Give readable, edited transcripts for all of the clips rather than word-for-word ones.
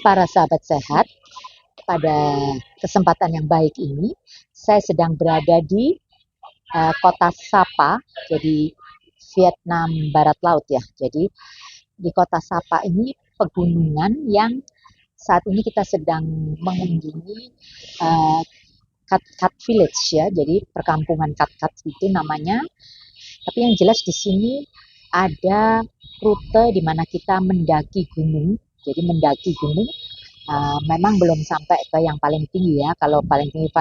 Para sahabat sehat, pada kesempatan yang baik ini, saya sedang berada di kota Sapa, jadi Vietnam Barat Laut ya. Jadi di kota Sapa ini pegunungan yang saat ini kita sedang mengunjungi Kat Kat Village ya. Jadi perkampungan Kat Kat itu namanya. Tapi yang jelas di sini ada rute di mana kita mendaki gunung. Jadi mendaki gunung memang belum sampai ke yang paling tinggi ya. Kalau paling tinggi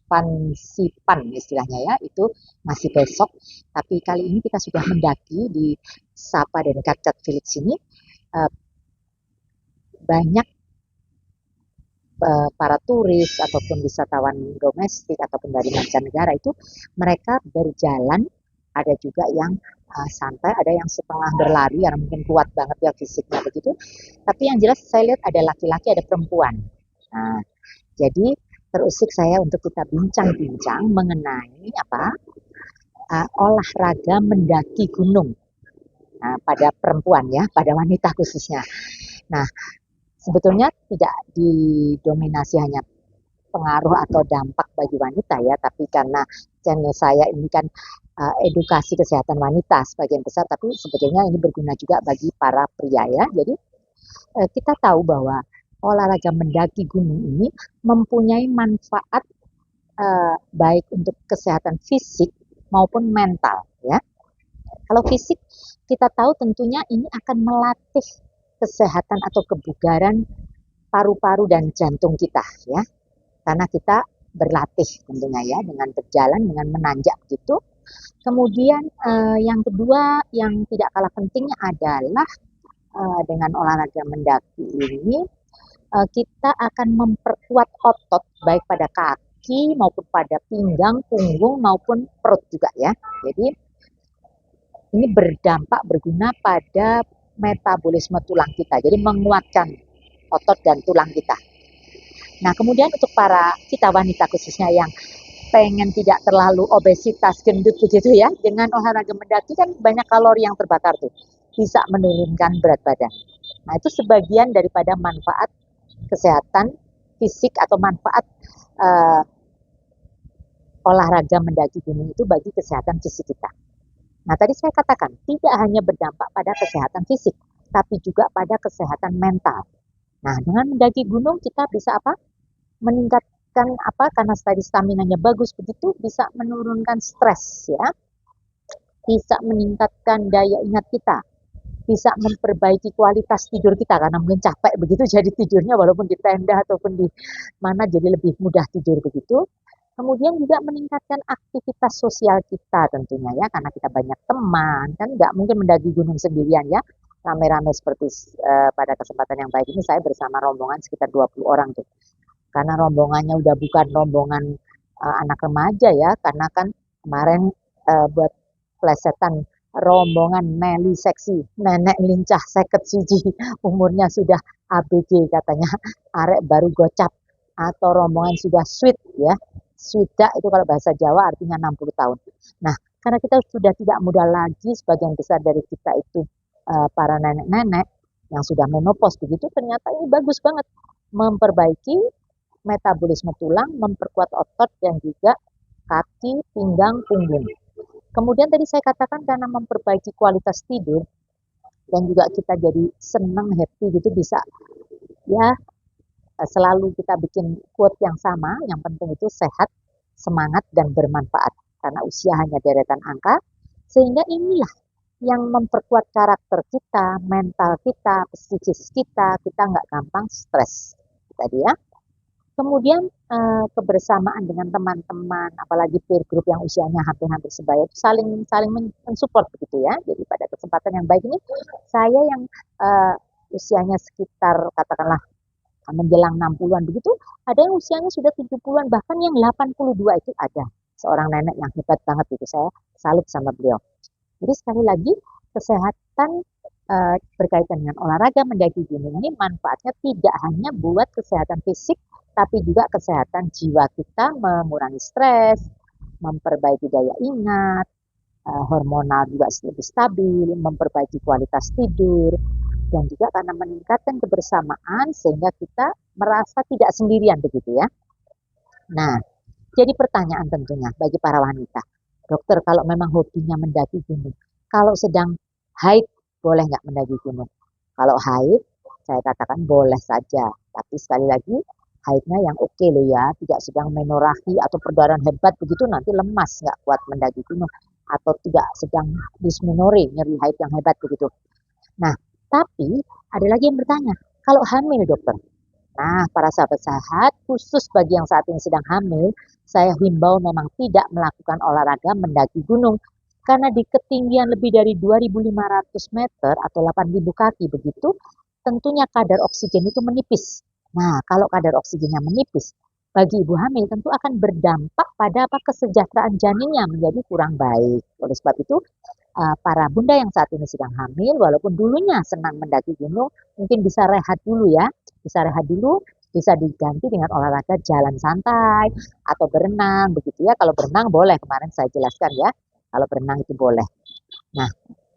Fansipan istilahnya ya, itu masih besok. Tapi kali ini kita sudah mendaki di Sapa dan Kat Kat Village ini. Banyak para turis ataupun wisatawan domestik ataupun dari mancanegara itu mereka berjalan, ada juga yang santai, ada yang setengah berlari karena mungkin kuat banget ya fisiknya begitu. Tapi yang jelas saya lihat ada laki-laki, ada perempuan. Nah, jadi terusik saya untuk kita bincang-bincang mengenai olahraga mendaki gunung. Nah, pada perempuan ya, pada wanita khususnya. Nah, sebetulnya tidak didominasi hanya pengaruh atau dampak bagi wanita ya, tapi karena channel saya ini kan edukasi kesehatan wanita sebagian besar, tapi sebetulnya ini berguna juga bagi para pria ya. Jadi kita tahu bahwa olahraga mendaki gunung ini mempunyai manfaat baik untuk kesehatan fisik maupun mental ya. Kalau fisik kita tahu tentunya ini akan melatih kesehatan atau kebugaran paru-paru dan jantung kita ya, karena kita berlatih tentunya ya dengan berjalan, dengan menanjak gitu. Kemudian yang kedua yang tidak kalah pentingnya adalah dengan olahraga mendaki ini kita akan memperkuat otot baik pada kaki maupun pada pinggang, punggung maupun perut juga ya. Jadi ini berdampak berguna pada metabolisme tulang kita, jadi menguatkan otot dan tulang kita. Nah, kemudian untuk para kita wanita khususnya yang pengen tidak terlalu obesitas, gendut begitu ya, dengan olahraga mendaki kan banyak kalori yang terbakar tuh, bisa menurunkan berat badan. Nah, itu sebagian daripada manfaat kesehatan fisik atau manfaat olahraga mendaki gunung itu bagi kesehatan fisik kita. Nah, tadi saya katakan tidak hanya berdampak pada kesehatan fisik, tapi juga pada kesehatan mental. Nah, dengan mendaki gunung kita bisa meningkatkan karena tadi staminanya bagus begitu, bisa menurunkan stres ya, bisa meningkatkan daya ingat kita, bisa memperbaiki kualitas tidur kita karena mungkin capek begitu, jadi tidurnya walaupun di tenda ataupun di mana jadi lebih mudah tidur begitu. Kemudian juga meningkatkan aktivitas sosial kita tentunya ya, karena kita banyak teman, kan nggak mungkin mendaki gunung sendirian ya, rame-rame seperti pada kesempatan yang baik ini saya bersama rombongan sekitar 20 orang tuh. Karena rombongannya udah bukan rombongan anak remaja ya, karena kan kemarin buat plesetan rombongan Nelly seksi, nenek lincah seket siji, umurnya sudah ABG katanya, arek baru gocap, atau rombongan sudah sweet ya. Sudah itu kalau bahasa Jawa artinya 60 tahun. Nah, karena kita sudah tidak muda lagi, sebagian besar dari kita itu para nenek-nenek yang sudah menopause begitu, ternyata ini bagus banget memperbaiki metabolisme tulang, memperkuat otot dan juga kaki, pinggang, punggung. Kemudian tadi saya katakan karena memperbaiki kualitas tidur dan juga kita jadi senang, happy gitu, bisa ya selalu kita bikin quote yang sama, yang penting itu sehat, semangat, dan bermanfaat. Karena usia hanya deretan angka, sehingga inilah yang memperkuat karakter kita, mental kita, psikis kita nggak gampang stres. Tadi ya. Kemudian kebersamaan dengan teman-teman, apalagi peer group yang usianya hampir-hampir sebaya, saling mensupport begitu ya. Jadi pada kesempatan yang baik ini, saya yang usianya sekitar katakanlah menjelang 60-an begitu, ada yang usianya sudah 70-an, bahkan yang 82 itu ada. Seorang nenek yang hebat banget itu, saya salut sama beliau. Jadi sekali lagi, kesehatan berkaitan dengan olahraga mendaki gunung ini manfaatnya tidak hanya buat kesehatan fisik, tapi juga kesehatan jiwa kita, mengurangi stres, memperbaiki daya ingat, hormonal juga lebih stabil, memperbaiki kualitas tidur, dan juga karena meningkatkan kebersamaan sehingga kita merasa tidak sendirian begitu ya. Nah, jadi pertanyaan tentunya bagi para wanita, dokter kalau memang hobinya mendaki gunung, kalau sedang haid boleh nggak mendaki gunung? Kalau haid, saya katakan boleh saja, tapi sekali lagi haidnya yang oke loh ya, tidak sedang menorahi atau perdarahan hebat begitu nanti lemas nggak kuat mendaki gunung atau tidak sedang dysmenorrhea nyeri haid yang hebat begitu. Nah, tapi ada lagi yang bertanya, kalau hamil dokter, nah, para sahabat sehat, khusus bagi yang saat ini sedang hamil, saya himbau memang tidak melakukan olahraga mendaki gunung. Karena di ketinggian lebih dari 2.500 meter atau 8.000 kaki begitu, tentunya kadar oksigen itu menipis. Nah, kalau kadar oksigennya menipis, bagi ibu hamil tentu akan berdampak pada kesejahteraan janinnya menjadi kurang baik. Oleh sebab itu, para bunda yang saat ini sedang hamil, walaupun dulunya senang mendaki gunung, mungkin bisa rehat dulu ya, bisa rehat dulu, bisa diganti dengan olahraga jalan santai atau berenang begitu ya. Kalau berenang boleh, kemarin saya jelaskan ya, kalau berenang itu boleh. Nah,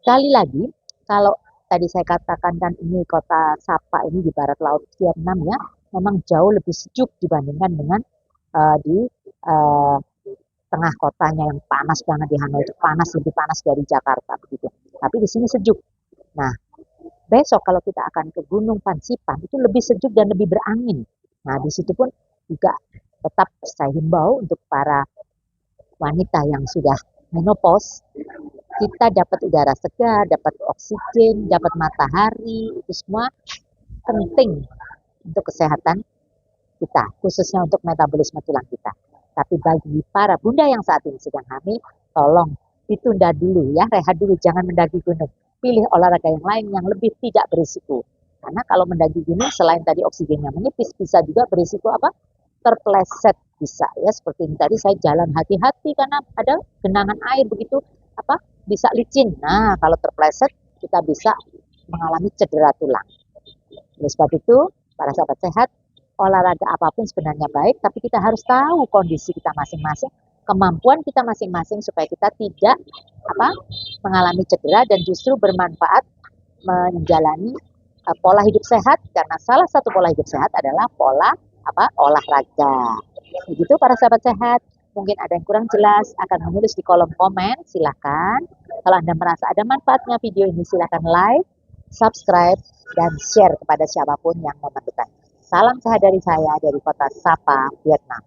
sekali lagi, kalau tadi saya katakan kan ini kota Sapa ini di barat laut Vietnam ya, memang jauh lebih sejuk dibandingkan dengan di uh, tengah kotanya yang panas banget di Hanoi itu panas lebih panas dari Jakarta begitu. Tapi di sini sejuk. Nah, besok kalau kita akan ke Gunung Pansipan itu lebih sejuk dan lebih berangin. Nah, di situ pun juga tetap saya himbau untuk para wanita yang sudah menopause, kita dapat udara segar, dapat oksigen, dapat matahari, itu semua penting untuk kesehatan kita, khususnya untuk metabolisme tulang kita. Tapi bagi para bunda yang saat ini sedang hamil, tolong ditunda dulu ya, rehat dulu, jangan mendaki gunung. Pilih olahraga yang lain yang lebih tidak berisiko. Karena kalau mendaki gunung selain tadi oksigennya menipis, bisa juga berisiko apa? Terpleset bisa ya, seperti ini tadi saya jalan hati-hati karena ada genangan air begitu apa? Bisa licin. Nah, kalau terpleset kita bisa mengalami cedera tulang. Oleh sebab itu, para sahabat sehat, olahraga apapun sebenarnya baik, tapi kita harus tahu kondisi kita masing-masing, kemampuan kita masing-masing supaya kita tidak mengalami cedera dan justru bermanfaat menjalani pola hidup sehat karena salah satu pola hidup sehat adalah pola olahraga. Begitu para sahabat sehat. Mungkin ada yang kurang jelas akan menulis di kolom komen, silakan. Kalau Anda merasa ada manfaatnya video ini silakan like, subscribe, dan share kepada siapapun yang memerlukan. Salam sehat dari saya dari kota Sapa, Vietnam.